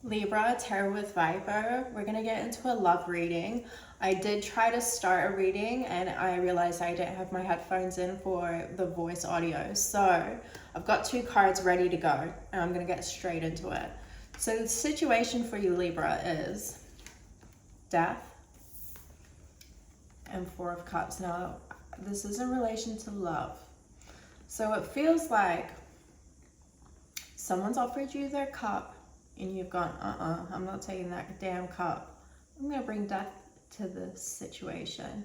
Libra, Tarot with Viper. We're going to get into a love reading. I did try to start a reading and I realized I didn't have my headphones in for the voice audio. So I've got 2 cards ready to go and I'm going to get straight into it. So the situation for you, Libra, is death and 4 of Cups. Now, this is in relation to love. So it feels like someone's offered you their cup and you've gone, I'm not taking that damn cup. I'm going to bring death to this situation.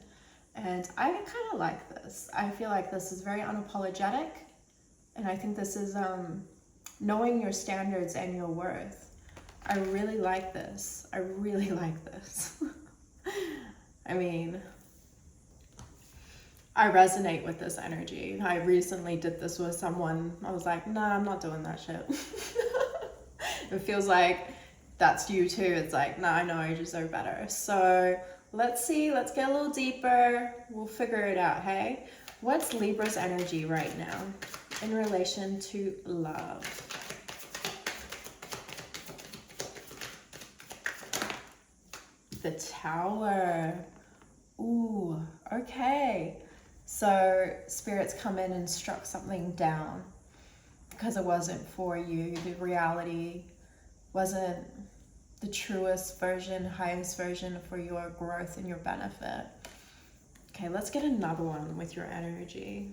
And I kind of like this. I feel like this is very unapologetic. And I think this is knowing your standards and your worth. I really like this. I really like this. I mean, I resonate with this energy. I recently did this with someone. I was like, nah, I'm not doing that shit. It feels like that's you too. It's like, nah, I know I deserve better. So let's see, let's get a little deeper. We'll figure it out, hey? What's Libra's energy right now in relation to love? The Tower. Ooh, okay. So spirits come in and struck something down because it wasn't for you. The reality wasn't the truest version, highest version for your growth and your benefit. Okay, let's get another one with your energy.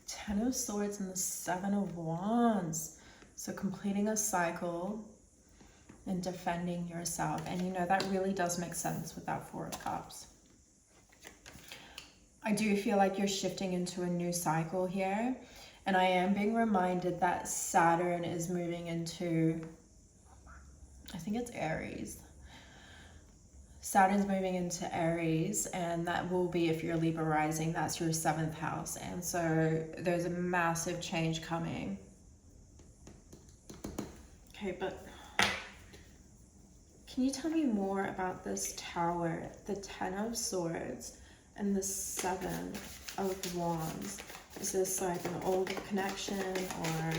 Ten of Swords and the 7 of Wands. So completing a cycle and defending yourself. And you know, that really does make sense with that 4 of Cups. I do feel like you're shifting into a new cycle here. And I am being reminded that Saturn is moving into, I think it's Aries. Saturn's moving into Aries, and that will be, if you're Libra rising, that's your 7th house. And so there's a massive change coming. Okay, but can you tell me more about this Tower, the 10 of Swords and the 7 of Wands? Is this like an old connection or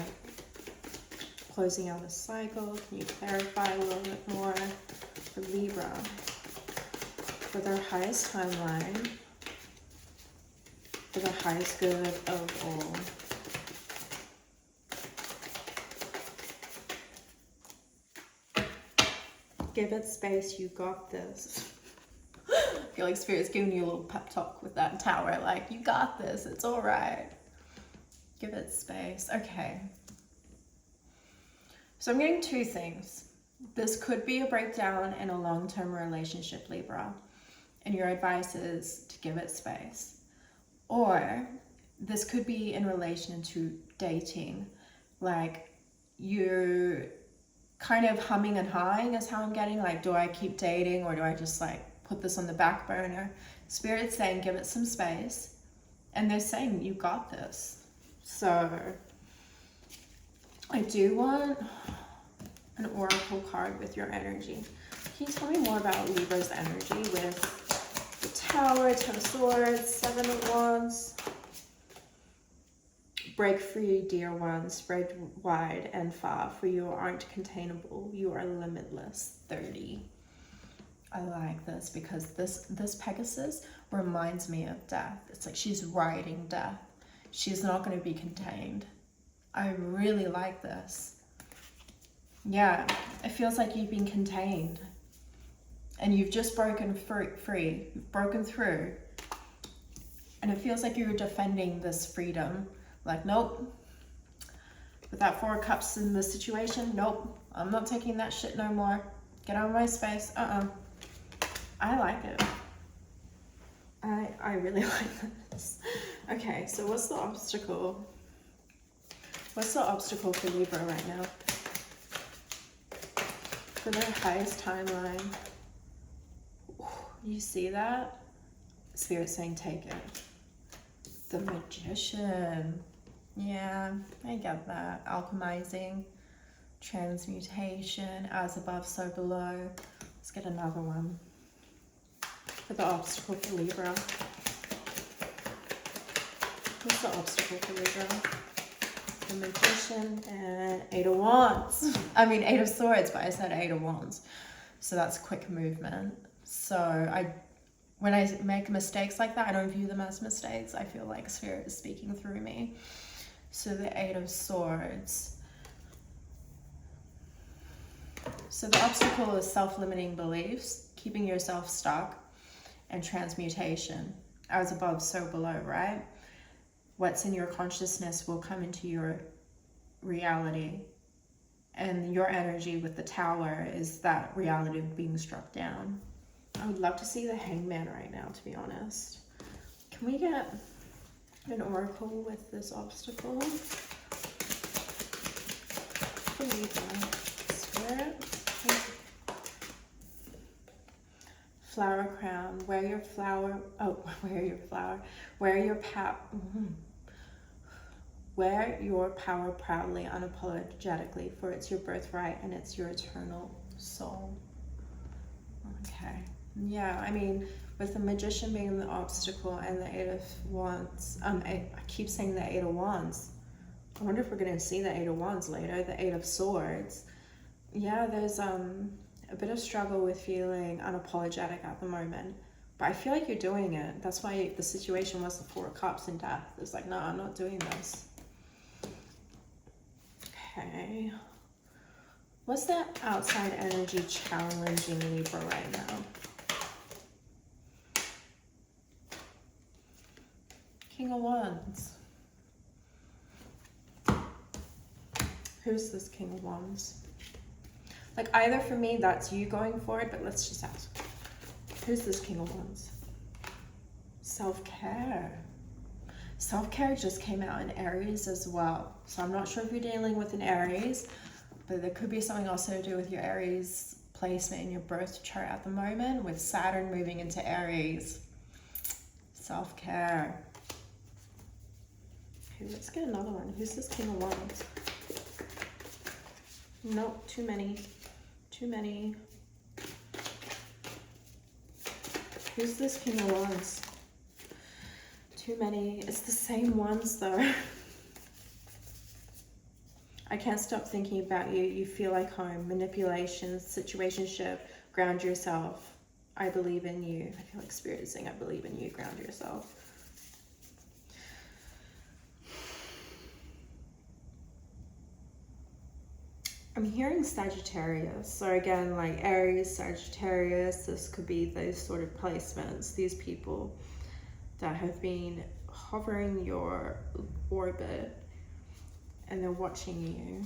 closing out a cycle? Can you clarify a little bit more for Libra? For their highest timeline, for the highest good of all. Give it space, you got this. I feel like Spirit's giving you a little pep talk with that Tower, like, you got this, it's all right. Give it space. Okay. So I'm getting 2 things. This could be a breakdown in a long-term relationship, Libra, and your advice is to give it space. Or this could be in relation to dating, like you're kind of humming and hawing is how I'm getting, like, do I keep dating or do I just like put this on the back burner? Spirit's saying give it some space, and they're saying you got this. So I do want an oracle card with your energy. Can you tell me more about Libra's energy with the Tower, 10 of Swords, 7 of Wands? Break free, dear one, spread wide and far, for you aren't containable, you are limitless. 30. I like this because this Pegasus reminds me of death. It's like she's riding death. She's not going to be contained. I really like this. Yeah, it feels like you've been contained and you've just broken free. You've broken through, and it feels like you're defending this freedom. Like, nope, with that 4 of Cups in this situation, nope, I'm not taking that shit no more. Get out of my space. I like it. I really like this. Okay, so what's the obstacle? What's the obstacle for Libra right now? For their highest timeline. Ooh, you see that? Spirit saying take it. The Magician. Yeah, I get that. Alchemizing, transmutation, as above, so below. Let's get another one. For the obstacle for Libra. What's the obstacle for Libra? The Magician and 8 of Wands. I mean 8 of Swords, but I said 8 of Wands. So that's quick movement. So when I make mistakes like that, I don't view them as mistakes. I feel like Spirit is speaking through me. So the 8 of Swords. So the obstacle is self-limiting beliefs, keeping yourself stuck, and transmutation. As above, so below, right? What's in your consciousness will come into your reality. And your energy with the Tower is that reality of being struck down. I would love to see the Hangman right now, to be honest. Can we get an oracle with this obstacle? Spirit. Flower crown. Wear your flower. Oh, wear your flower. Wear your power. Wear your power proudly, unapologetically, for it's your birthright and it's your eternal soul. Okay. Yeah, I mean, with the Magician being the obstacle and the 8 of Wands, I keep saying the 8 of Wands. I wonder if we're going to see the 8 of Wands later, the 8 of Swords. Yeah, there's a bit of struggle with feeling unapologetic at the moment. But I feel like you're doing it. That's why the situation was the 4 of Cups in death. It's like, no, I'm not doing this. Okay. What's that outside energy challenging Libra right now? King of Wands. Who's this King of Wands? Like, either for me, that's you going forward, but let's just ask. Who's this King of Wands? Self-care. Self-care just came out in Aries as well. So I'm not sure if you're dealing with an Aries, but there could be something also to do with your Aries placement in your birth chart at the moment, with Saturn moving into Aries. Self-care. Okay, let's get another one. Who's this King of Wands? Nope, too many. Too many. Who's this King of Wands? Too many. It's the same ones though. I can't stop thinking about you. You feel like home. Manipulation, situationship, ground yourself. I believe in you. I feel like Spirit is saying I believe in you. Ground yourself. I'm hearing Sagittarius. So again, like Aries, Sagittarius, this could be those sort of placements. These people that have been hovering your orbit and they're watching you.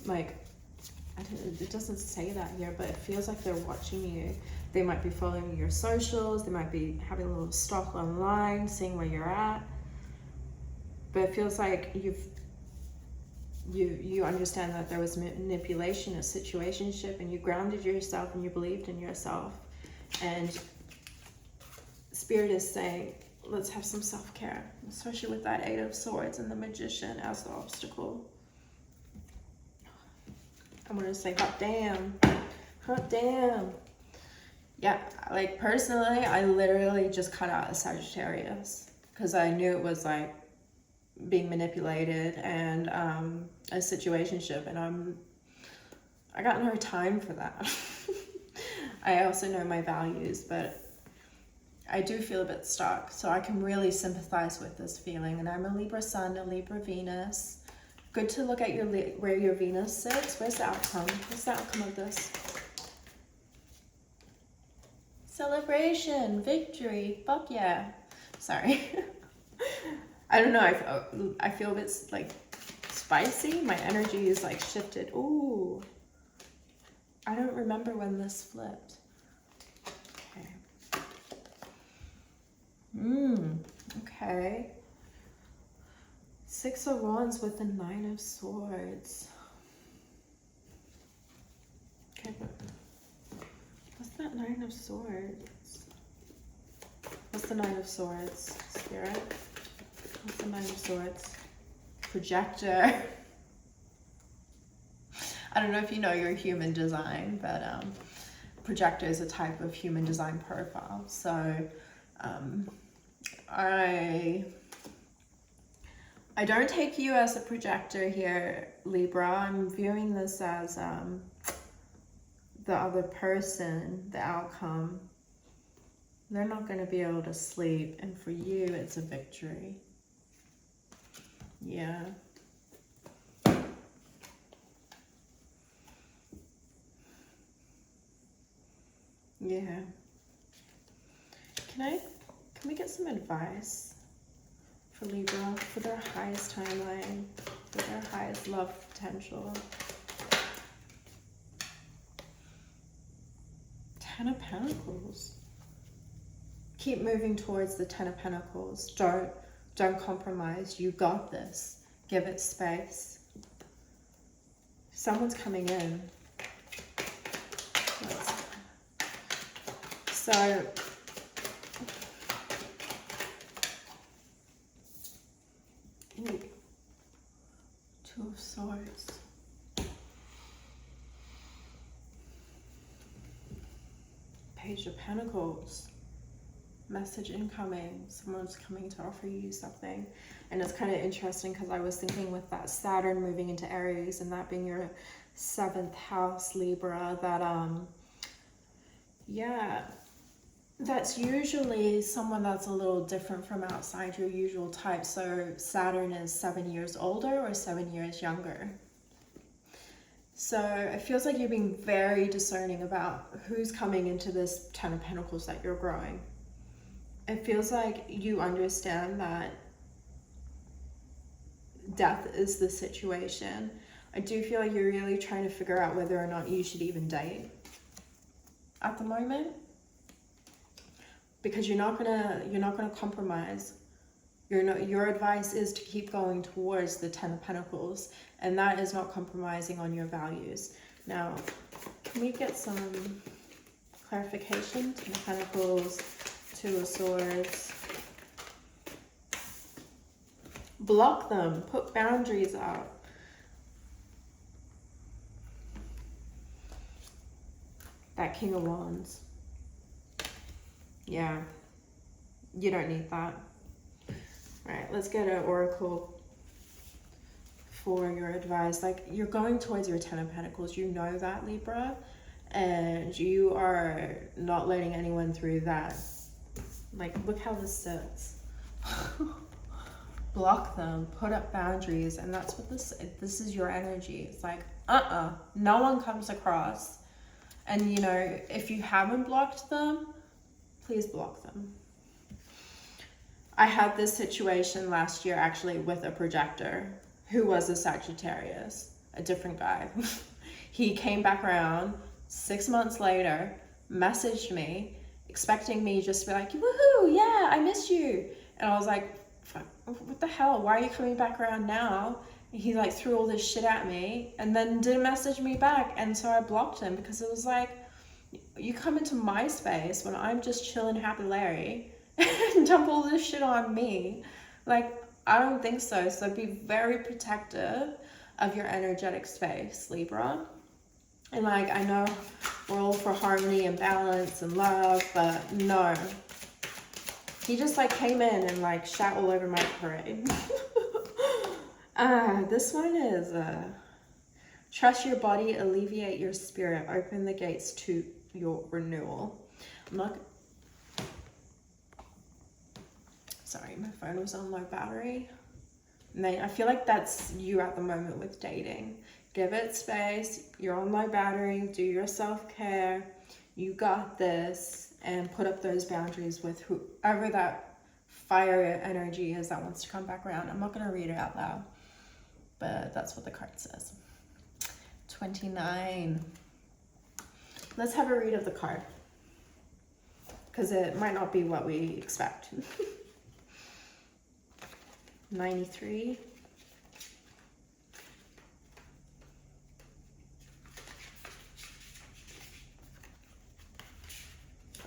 Like, I don't, it doesn't say that here, but it feels like they're watching you. They might be following your socials. They might be having a little stalk online, seeing where you're at. But it feels like you understand that there was manipulation, a situationship, and you grounded yourself and you believed in yourself. And Spirit is saying, let's have some self-care, especially with that 8 of Swords and the Magician as the obstacle. I'm gonna say, hot damn, hot damn. Yeah, like personally, I literally just cut out a Sagittarius because I knew it was like being manipulated and a situationship, and I got no time for that. I also know my values, but I do feel a bit stuck, so I can really sympathize with this feeling. And I'm a Libra Sun, a Libra Venus. Good to look at where your Venus sits. Where's the outcome? What's the outcome of this? Celebration, victory, fuck yeah. Sorry. I don't know, I feel a bit like spicy. My energy is like shifted. Ooh. I don't remember when this flipped. Okay. 6 of Wands with the 9 of Swords. Okay, but what's that 9 of Swords? What's the 9 of Swords, Spirit? What's the 9 of Swords? Projector. I don't know if you know your human design, but projector is a type of human design profile. So I don't take you as a projector here, Libra. I'm viewing this as the other person, the outcome. They're not going to be able to sleep, and for you, it's a victory. Yeah. Yeah. Can we get some advice for Libra, for their highest timeline, for their highest love potential? 10 of Pentacles. Keep moving towards the 10 of Pentacles. Don't compromise. You got this. Give it space. Someone's coming in. So ooh, 2 of Swords. Page of Pentacles. Message incoming. Someone's coming to offer you something. And it's kind of interesting because I was thinking with that Saturn moving into Aries and that being your 7th house, Libra, that yeah, that's usually someone that's a little different from outside your usual type. So Saturn is 7 years older or 7 years younger. So it feels like you're being very discerning about who's coming into this 10 of Pentacles that you're growing. It feels like you understand that death is the situation. I do feel like you're really trying to figure out whether or not you should even date at the moment, because you're not gonna compromise. Your advice is to keep going towards the 10 of Pentacles, and that is not compromising on your values. Now, can we get some clarification? 10 of Pentacles, 2 of Swords. Block them. Put boundaries out. That King of Wands. Yeah. You don't need that. All right, let's get an oracle for your advice. Like, you're going towards your 10 of Pentacles. You know that, Libra. And you are not letting anyone through that. Like, look how this sits. Block them, put up boundaries, and that's what this is your energy. It's like, no one comes across. And you know, if you haven't blocked them, please block them. I had this situation last year actually with a projector who was a Sagittarius, a different guy. He came back around 6 months later, messaged me, expecting me just to be like, woohoo, yeah, I missed you. And I was like, what the hell? Why are you coming back around now? And he like threw all this shit at me and then didn't message me back. And so I blocked him because it was like, you come into my space when I'm just chilling happy Larry and dump all this shit on me. Like, I don't think so. So be very protective of your energetic space, Libra. And like, I know we're all for harmony and balance and love, but no. He just like came in and like shat all over my parade. This one is trust your body, alleviate your spirit, open the gates to your renewal. I'm not... Sorry, my phone was on low battery. And I feel like that's you at the moment with dating. Give it space. You're on low battery. Do your self-care. You got this. And put up those boundaries with whoever that fire energy is that wants to come back around. I'm not going to read it out loud, but that's what the card says. 29. Let's have a read of the card, because it might not be what we expect. 93.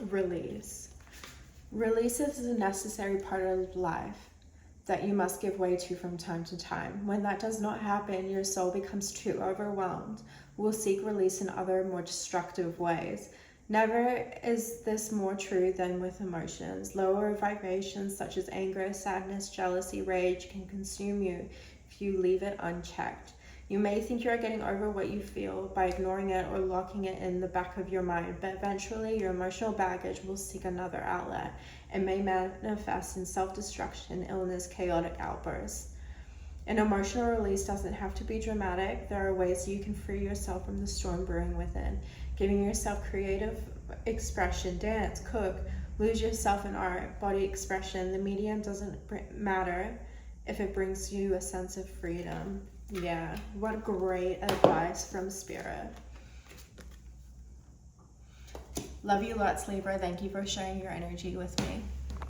Release. Release is a necessary part of life that you must give way to from time to time. When that does not happen, your soul becomes too overwhelmed, will seek release in other more destructive ways. Never is this more true than with emotions. Lower vibrations such as anger, sadness, jealousy, rage can consume you if you leave it unchecked. You may think you are getting over what you feel by ignoring it or locking it in the back of your mind, but eventually your emotional baggage will seek another outlet and may manifest in self-destruction, illness, chaotic outbursts. An emotional release doesn't have to be dramatic. There are ways you can free yourself from the storm brewing within. Giving yourself creative expression, dance, cook, lose yourself in art, body expression. The medium doesn't matter if it brings you a sense of freedom. Yeah, what great advice from Spirit. Love you lots, Libra. Thank you for sharing your energy with me.